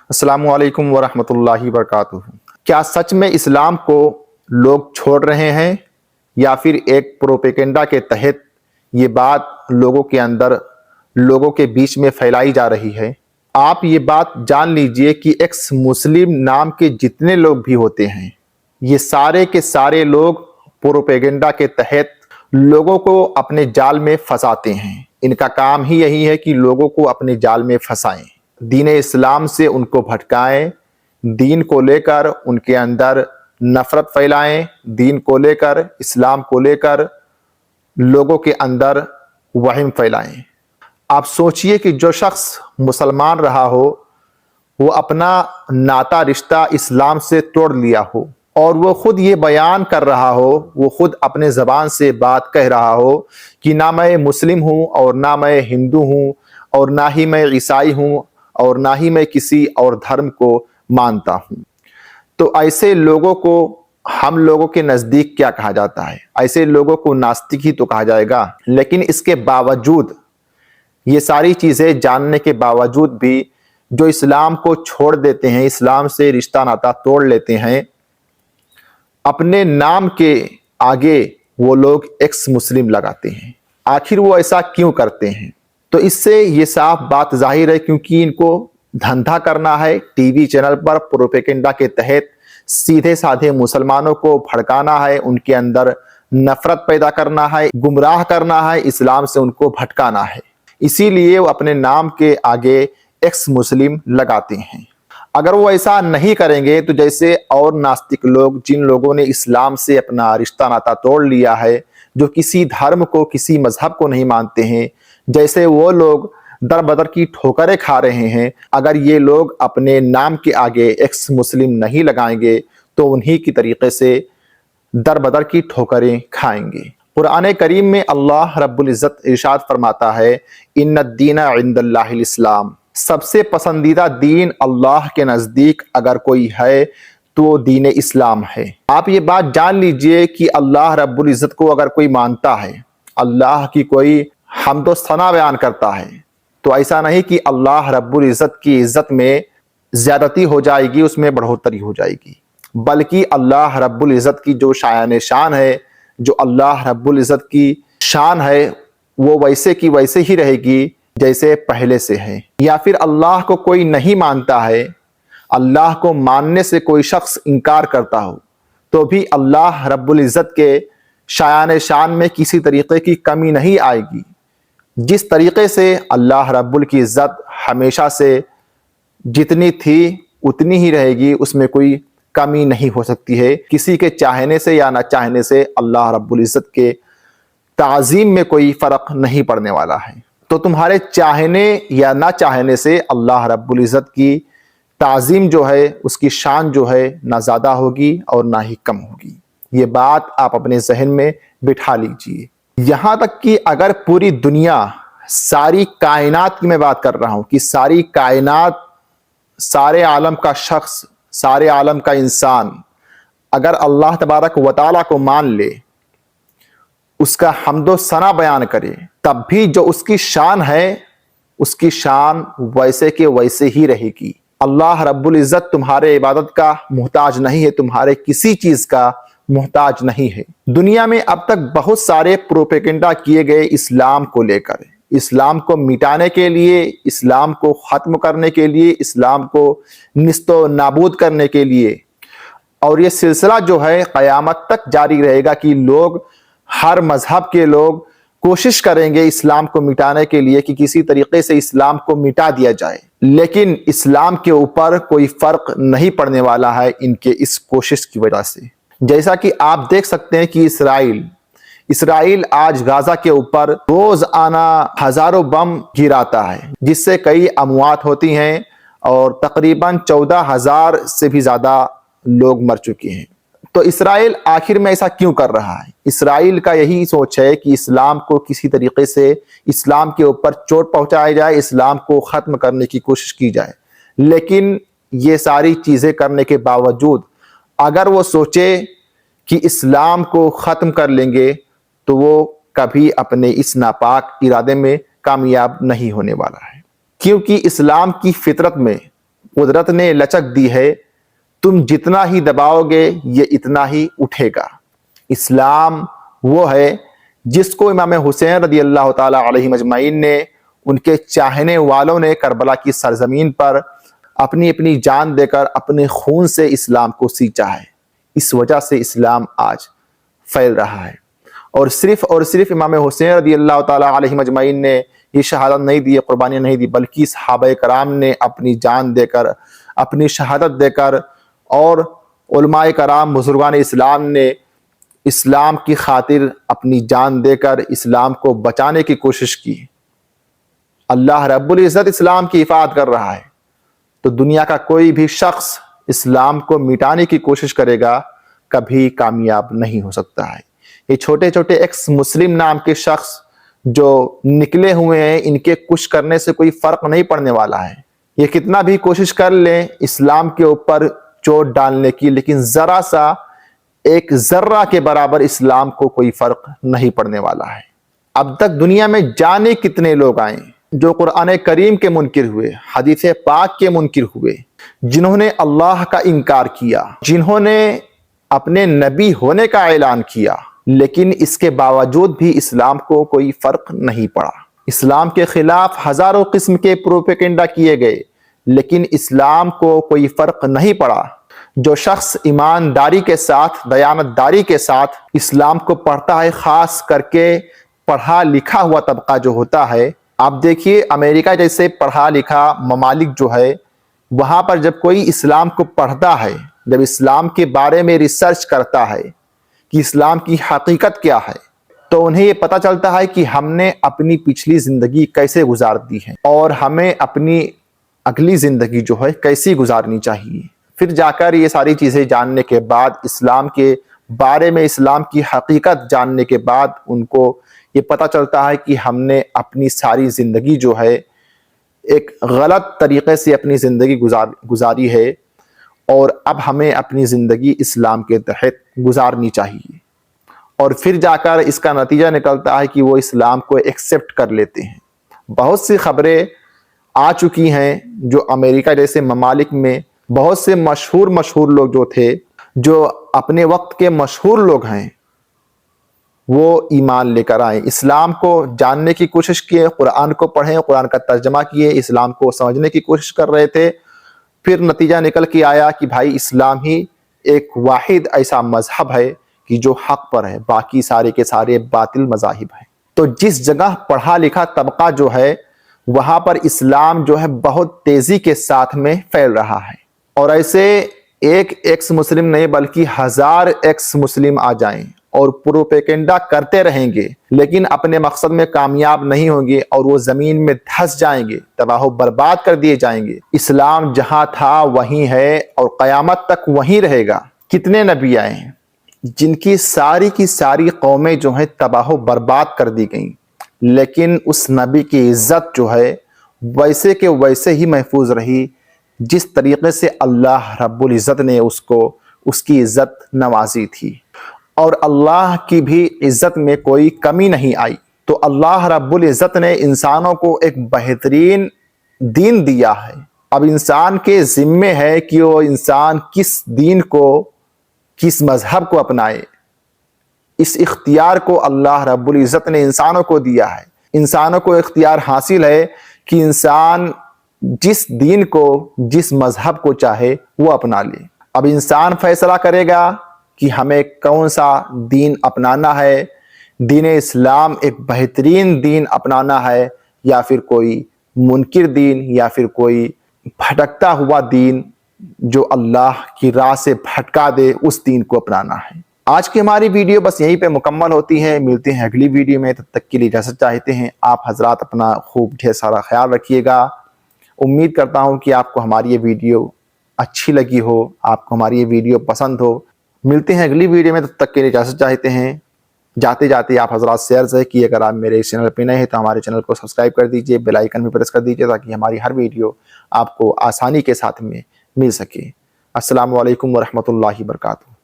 السلام علیکم ورحمۃ اللہ وبرکاتہ۔ کیا سچ میں اسلام کو لوگ چھوڑ رہے ہیں یا پھر ایک پروپیگنڈا کے تحت یہ بات لوگوں کے بیچ میں پھیلائی جا رہی ہے؟ آپ یہ بات جان لیجئے کہ ایکس مسلم نام کے جتنے لوگ بھی ہوتے ہیں، یہ سارے کے سارے لوگ پروپیگنڈا کے تحت لوگوں کو اپنے جال میں پھنساتے ہیں۔ ان کا کام ہی یہی ہے کہ لوگوں کو اپنے جال میں پھنسائیں، دین اسلام سے ان کو بھٹکائیں، دین کو لے کر ان کے اندر نفرت پھیلائیں، دین کو لے کر، اسلام کو لے کر لوگوں کے اندر وہم پھیلائیں۔ آپ سوچئے کہ جو شخص مسلمان رہا ہو، وہ اپنا ناتا رشتہ اسلام سے توڑ لیا ہو، اور وہ خود یہ بیان کر رہا ہو، وہ خود اپنے زبان سے بات کہہ رہا ہو کہ نہ میں مسلم ہوں اور نہ میں ہندو ہوں اور نہ ہی میں عیسائی ہوں اور نہ ہی میں کسی اور دھرم کو مانتا ہوں، تو ایسے لوگوں کو ہم لوگوں کے نزدیک کیا کہا جاتا ہے؟ ایسے لوگوں کو ناستک ہی تو کہا جائے گا۔ لیکن اس کے باوجود، یہ ساری چیزیں جاننے کے باوجود بھی جو اسلام کو چھوڑ دیتے ہیں، اسلام سے رشتہ ناتا توڑ لیتے ہیں، اپنے نام کے آگے وہ لوگ ایکس مسلم لگاتے ہیں۔ آخر وہ ایسا کیوں کرتے ہیں؟ تو اس سے یہ صاف بات ظاہر ہے، کیونکہ ان کو دھندہ کرنا ہے، ٹی وی چینل پر پروپیگنڈا کے تحت سیدھے سادھے مسلمانوں کو بھڑکانا ہے، ان کے اندر نفرت پیدا کرنا ہے، گمراہ کرنا ہے، اسلام سے ان کو بھٹکانا ہے۔ اسی لیے وہ اپنے نام کے آگے ایکس مسلم لگاتے ہیں۔ اگر وہ ایسا نہیں کریں گے تو جیسے اور ناستک لوگ، جن لوگوں نے اسلام سے اپنا رشتہ ناتا توڑ لیا ہے، جو کسی دھرم کو، کسی مذہب کو نہیں مانتے ہیں، جیسے وہ لوگ در بدر کی ٹھوکریں کھا رہے ہیں، اگر یہ لوگ اپنے نام کے آگے ایکس مسلم نہیں لگائیں گے تو انہی کی طریقے سے در بدر کی ٹھوکریں کھائیں گے۔ قرآن کریم میں اللہ رب العزت ارشاد فرماتا ہے، ان الدین عند اللہ الاسلام، سب سے پسندیدہ دین اللہ کے نزدیک اگر کوئی ہے تو دین اسلام ہے۔ آپ یہ بات جان لیجئے کہ اللہ رب العزت کو اگر کوئی مانتا ہے، اللہ کی کوئی حمد و ثنا بیان کرتا ہے، تو ایسا نہیں کہ اللہ رب العزت کی عزت میں زیادتی ہو جائے گی، اس میں بڑھوتری ہو جائے گی، بلکہ اللہ رب العزت کی جو شایان شان ہے، جو اللہ رب العزت کی شان ہے، وہ ویسے کی ویسے ہی رہے گی جیسے پہلے سے ہے۔ یا پھر اللہ کو کوئی نہیں مانتا ہے، اللہ کو ماننے سے کوئی شخص انکار کرتا ہو، تو بھی اللہ رب العزت کے شایان شان میں کسی طریقے کی کمی نہیں آئے گی۔ جس طریقے سے اللہ رب کی عزت ہمیشہ سے جتنی تھی اتنی ہی رہے گی، اس میں کوئی کمی نہیں ہو سکتی ہے۔ کسی کے چاہنے سے یا نہ چاہنے سے اللہ رب العزت کے تعظیم میں کوئی فرق نہیں پڑنے والا ہے۔ تو تمہارے چاہنے یا نہ چاہنے سے اللہ رب العزت کی تعظیم جو ہے، اس کی شان جو ہے، نہ زیادہ ہوگی اور نہ ہی کم ہوگی۔ یہ بات آپ اپنے ذہن میں بٹھا لیجئے۔ یہاں تک کہ اگر پوری دنیا، ساری کائنات کی میں بات کر رہا ہوں کہ ساری کائنات، سارے عالم کا شخص، سارے عالم کا انسان اگر اللہ تبارک و تعالیٰ کو مان لے، اس کا حمد و ثنا بیان کرے، تب بھی جو اس کی شان ہے، اس کی شان ویسے کے ویسے ہی رہے گی۔ اللہ رب العزت تمہارے عبادت کا محتاج نہیں ہے، تمہارے کسی چیز کا محتاج نہیں ہے۔ دنیا میں اب تک بہت سارے پروپیگنڈا کیے گئے اسلام کو لے کر، اسلام کو مٹانے کے لیے، اسلام کو ختم کرنے کے لیے، اسلام کو نیست و نابود کرنے کے لیے، اور یہ سلسلہ جو ہے قیامت تک جاری رہے گا کہ لوگ، ہر مذہب کے لوگ کوشش کریں گے اسلام کو مٹانے کے لیے کہ کسی طریقے سے اسلام کو مٹا دیا جائے، لیکن اسلام کے اوپر کوئی فرق نہیں پڑنے والا ہے ان کے اس کوشش کی وجہ سے۔ جیسا کہ آپ دیکھ سکتے ہیں کہ اسرائیل آج غزہ کے اوپر روزانہ ہزاروں بم گراتا ہے، جس سے کئی اموات ہوتی ہیں اور تقریباً 14,000 سے بھی زیادہ لوگ مر چکے ہیں۔ تو اسرائیل آخر میں ایسا کیوں کر رہا ہے؟ اسرائیل کا یہی سوچ ہے کہ اسلام کو کسی طریقے سے، اسلام کے اوپر چوٹ پہنچائی جائے، اسلام کو ختم کرنے کی کوشش کی جائے۔ لیکن یہ ساری چیزیں کرنے کے باوجود اگر وہ سوچے کہ اسلام کو ختم کر لیں گے تو وہ کبھی اپنے اس ناپاک ارادے میں کامیاب نہیں ہونے والا ہے، کیونکہ اسلام کی فطرت میں قدرت نے لچک دی ہے، تم جتنا ہی دباؤ گے یہ اتنا ہی اٹھے گا۔ اسلام وہ ہے جس کو امام حسین رضی اللہ تعالی علیہ مجمعین نے، ان کے چاہنے والوں نے کربلا کی سرزمین پر اپنی اپنی جان دے کر اپنے خون سے اسلام کو سینچا ہے۔ اس وجہ سے اسلام آج پھیل رہا ہے، اور صرف امام حسین رضی اللہ تعالی علیہ مجمعین نے یہ شہادت نہیں دی، قربانیاں نہیں دی، بلکہ صحابہ کرام نے اپنی جان دے کر، اپنی شہادت دے کر، اور علماء کرام بزرگان اسلام نے اسلام کی خاطر اپنی جان دے کر اسلام کو بچانے کی کوشش کی۔ اللہ رب العزت اسلام کی حفاظت کر رہا ہے، تو دنیا کا کوئی بھی شخص اسلام کو مٹانے کی کوشش کرے گا کبھی کامیاب نہیں ہو سکتا ہے۔ یہ چھوٹے چھوٹے ایکس مسلم نام کے شخص جو نکلے ہوئے ہیں، ان کے کچھ کرنے سے کوئی فرق نہیں پڑنے والا ہے۔ یہ کتنا بھی کوشش کر لیں اسلام کے اوپر چوٹ ڈالنے کی، لیکن ذرا سا، ایک ذرہ کے برابر اسلام کو کوئی فرق نہیں پڑنے والا ہے۔ اب تک دنیا میں جانے کتنے لوگ آئے جو قرآن کریم کے منکر ہوئے، حدیث پاک کے منکر ہوئے، جنہوں نے اللہ کا انکار کیا، جنہوں نے اپنے نبی ہونے کا اعلان کیا، لیکن اس کے باوجود بھی اسلام کو کوئی فرق نہیں پڑا۔ اسلام کے خلاف ہزاروں قسم کے پروپیگنڈا کیے گئے، لیکن اسلام کو کوئی فرق نہیں پڑا۔ جو شخص ایمانداری کے ساتھ، دیانتداری کے ساتھ اسلام کو پڑھتا ہے، خاص کر کے پڑھا لکھا ہوا طبقہ جو ہوتا ہے، آپ دیکھیے امریکہ جیسے پڑھا لکھا ممالک جو ہے، وہاں پر جب کوئی اسلام کو پڑھتا ہے، جب اسلام کے بارے میں ریسرچ کرتا ہے کہ اسلام کی حقیقت کیا ہے، تو انہیں یہ پتہ چلتا ہے کہ ہم نے اپنی پچھلی زندگی کیسے گزار دی ہے اور ہمیں اپنی اگلی زندگی جو ہے کیسی گزارنی چاہیے۔ پھر جا کر یہ ساری چیزیں جاننے کے بعد، اسلام کے بارے میں اسلام کی حقیقت جاننے کے بعد، ان کو یہ پتہ چلتا ہے کہ ہم نے اپنی ساری زندگی جو ہے ایک غلط طریقے سے اپنی زندگی گزاری ہے، اور اب ہمیں اپنی زندگی اسلام کے تحت گزارنی چاہیے۔ اور پھر جا کر اس کا نتیجہ نکلتا ہے کہ وہ اسلام کو ایکسیپٹ کر لیتے ہیں۔ بہت سی خبریں آ چکی ہیں جو امریکہ جیسے ممالک میں بہت سے مشہور لوگ جو تھے، جو اپنے وقت کے مشہور لوگ ہیں، وہ ایمان لے کر آئے، اسلام کو جاننے کی کوشش کیے، قرآن کو پڑھیں، قرآن کا ترجمہ کیے، اسلام کو سمجھنے کی کوشش کر رہے تھے۔ پھر نتیجہ نکل کے آیا کہ بھائی اسلام ہی ایک واحد ایسا مذہب ہے کہ جو حق پر ہے، باقی سارے کے سارے باطل مذاہب ہیں۔ تو جس جگہ پڑھا لکھا طبقہ جو ہے، وہاں پر اسلام جو ہے بہت تیزی کے ساتھ میں پھیل رہا ہے، اور ایسے ایک ایکس مسلم نہیں بلکہ ہزار ایکس مسلم آ جائیں اور پروپیگنڈا کرتے رہیں گے، لیکن اپنے مقصد میں کامیاب نہیں ہوں گے، اور وہ زمین میں دھس جائیں گے، تباہ و برباد کر دیے جائیں گے۔ اسلام جہاں تھا وہیں ہے، اور قیامت تک وہیں رہے گا۔ کتنے نبی آئے ہیں جن کی ساری قومیں جو ہیں تباہ و برباد کر دی گئیں، لیکن اس نبی کی عزت جو ہے ویسے کے ویسے ہی محفوظ رہی، جس طریقے سے اللہ رب العزت نے اس کی عزت نوازی تھی، اور اللہ کی بھی عزت میں کوئی کمی نہیں آئی۔ تو اللہ رب العزت نے انسانوں کو ایک بہترین دین دیا ہے۔ اب انسان کے ذمے ہے کہ وہ انسان کس دین کو، کس مذہب کو اپنائے۔ اس اختیار کو اللہ رب العزت نے انسانوں کو دیا ہے۔ انسانوں کو اختیار حاصل ہے کہ انسان جس دین کو، جس مذہب کو چاہے وہ اپنا لے۔ اب انسان فیصلہ کرے گا کہ ہمیں کون سا دین اپنانا ہے، دین اسلام ایک بہترین دین اپنانا ہے، یا پھر کوئی منکر دین، یا پھر کوئی بھٹکتا ہوا دین جو اللہ کی راہ سے بھٹکا دے، اس دین کو اپنانا ہے۔ آج کی ہماری ویڈیو بس یہیں پہ مکمل ہوتی ہے، ملتے ہیں اگلی ویڈیو میں، تب تک کے لیے اجازت چاہتے ہیں۔ آپ حضرات اپنا خوب ڈھیر سارا خیال رکھیے گا۔ امید کرتا ہوں کہ آپ کو ہماری یہ ویڈیو اچھی لگی ہو، آپ کو ہماری یہ ویڈیو پسند ہو۔ ملتے ہیں اگلی ویڈیو میں، تب تک کے لیے اجازت چاہتے ہیں۔ جاتے جاتے آپ حضرات سے عرض ہے کہ اگر آپ میرے اس چینل پہ نئے ہیں تو ہمارے چینل کو سبسکرائب کر دیجئے، بیل آئیکن بھی پریس کر دیجئے، تاکہ ہماری ہر ویڈیو آپ کو آسانی کے ساتھ میں مل سکے۔ السلام علیکم ورحمۃ اللہ وبرکاتہ۔